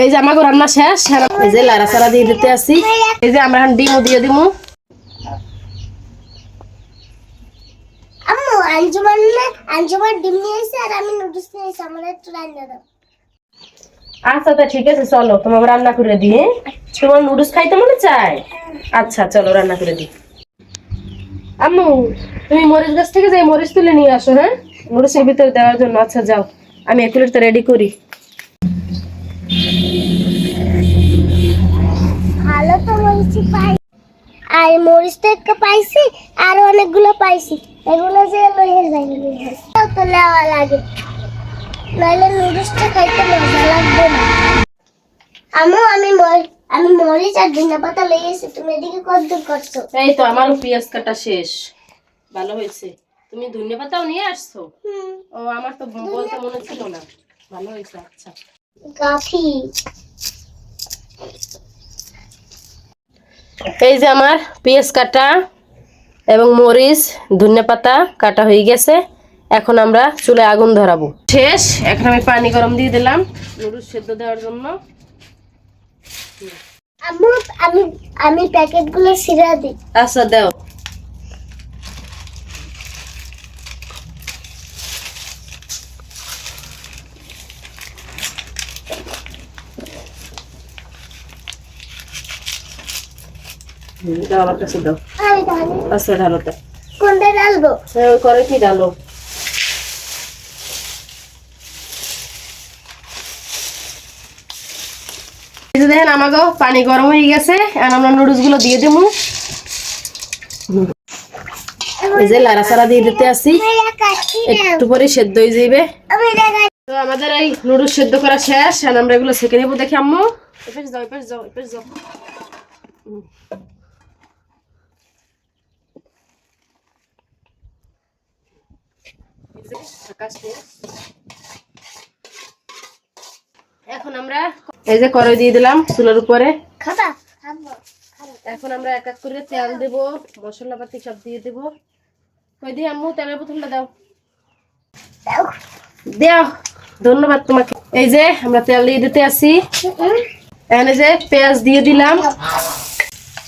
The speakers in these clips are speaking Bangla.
এই যে আমাকে রান্না শেষ। এই যে লাড়া চাড়া দিয়ে দিতে আসি। এই যে আমরা এখন ডিমও দিয়ে দিমু। আম্মু আঞ্জুমান ডিম নিয়েছে আর আমি নুডলস নিয়েছি, আমার একটু রান্না দাও। আচ্ছা তা ঠিক আছে, চলো তোমাকে রান্না করে দিই। তোমার নুডলস খাইতে মনে চায়? আচ্ছা চলো রান্না করে দিই। আম্মু তুমি মরিচ গাছ থেকে যাই মরিচ তুলে নিয়ে আসো। হ্যাঁ, নুডলসের ভিতরে দেওয়ার জন্য। আচ্ছা যাও, আমি একুরেটটা রেডি করি। ভালো তো মরিচ পাই, আর মরিচ তো একটা পাইছি, আর অনেকগুলো পাইছি। এগুলো যে লইয়ে যাই তো নেওয়া লাগে, নাহলে নুডলসটা খাইতে মজা লাগবে না। আমি মরিচ আর ধনিয়া পাতা লইয়েছি, তুমি এদিকে কত দূর করছো? এই তো আমারও পেঁয়াজ কাটা শেষ। ভালো হয়েছে, তুমি ধন্যবাদটাও নিয়ে আসছো। ও আমার তো বলতে মনে ছিল না। ভালো হয়েছে। আচ্ছা গাফি, এই যে আমার পেঁয়াজ কাটা এবং মরিচ ধনেপাতা কাটা হয়ে গেছে। এখন আমরা চুলায় আগুন ধরাবো। শেষ। এখন আমি পানি গরম দিয়ে দিলাম নুডলস সেদ্ধ দেওয়ার জন্য। আম্মু আমি আমি প্যাকেটগুলো ছিঁড়া দিই। আচ্ছা দাও। দাও আমার কাছে দাও। আমি ঢালি। আচ্ছা ঢালো। তা কোনটা ঢালবো? ওই করে কি ঢালো। দেখেন আমাকে পানি গরম হয়ে গেছে, আর আমরা নুডলস গুলো দিয়ে দেবো। এই যে লাড়া চাড়া দিয়ে দিতে আসি, একটু পরে সেদ্ধ হয়ে যাবে। তো আমাদের এই নুডলস সেদ্ধ করা শেষ, আর আমরা এগুলো ছেঁকে নেবো। দেখি আম্মু, এপাশ যাও এপাশ যাও এপাশ যাও। এখন আমরা এই যে কড়াই দিয়ে দিলাম চুলার উপরে। খাবা? এখন আমরা এক এক করে তেল দেব, মশলাপাতি সব দিয়ে দেব। কই দিয়ে আম্মু তেলের বোতলটা দাও। দাও, ধন্যবাদ তোমাকে। এই যে আমরা তেল দিয়ে দিতে আসি। এখানে যে পেঁয়াজ দিয়ে দিলাম,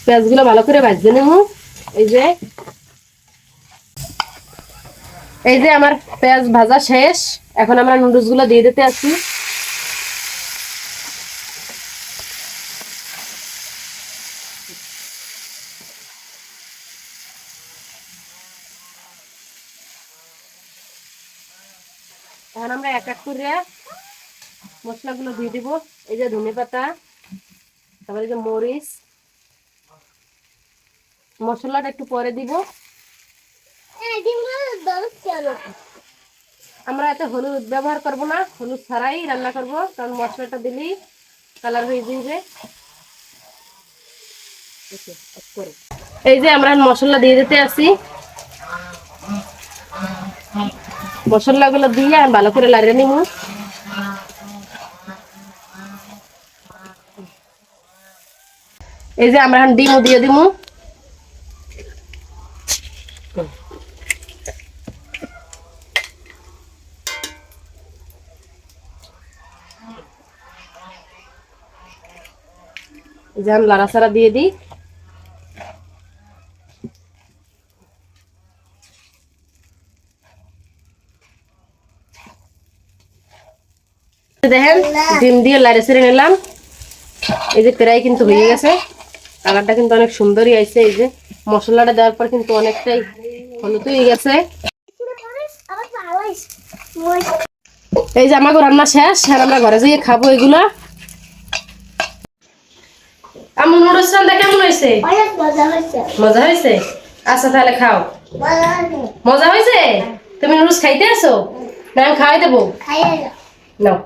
পেঁয়াজগুলো ভালো করে ভাজতে নেব। এই যে আমার পেঁয়াজ ভাজা শেষ। এখন আমরা নুডলস গুলো দিয়ে দিতে আসি। এখন আমরা এক এক করে মশলাগুলো দিয়ে দিব। এই যে ধনেপাতা, তারপরে যে মরিচ, মশলাটা একটু পরে দিব। আমরা এত হলুদ ব্যবহার করব না, হলুদ ছাড়াই রান্না করব, কারণ মশলাটা দিলেই কালার হয়ে যাবে। এই যে আমরা মশলা দিয়ে দিতে আসি। মশলাগুলো দিয়ে ভালো করে লাড়িয়ে নিব। এই যে আমরা এখন ডিমও দিয়ে দিব। এই যে আমি লাড়াচাড়া দিয়ে দিই। দেখেন ডিম দিয়ে লাড়ে ছেড়ে নিলাম। এই যে প্রায় কিন্তু হয়ে গেছে, কালারটা কিন্তু অনেক সুন্দরই আইছে। এই যে মশলাটা দেওয়ার পর কিন্তু অনেকটাই হলুদ হয়ে গেছে। এই যে আমাকে রান্না শেষ, আর আমরা ঘরে যেয়ে খাবো এগুলা। আমার নুডলস রান্না কেমন হয়েছে? মজা হয়েছে? আচ্ছা তাহলে খাও। মজা হয়েছে? তুমি নুডলস খাইতে আসো? না আমি খাওয়াই দেবো। নাও।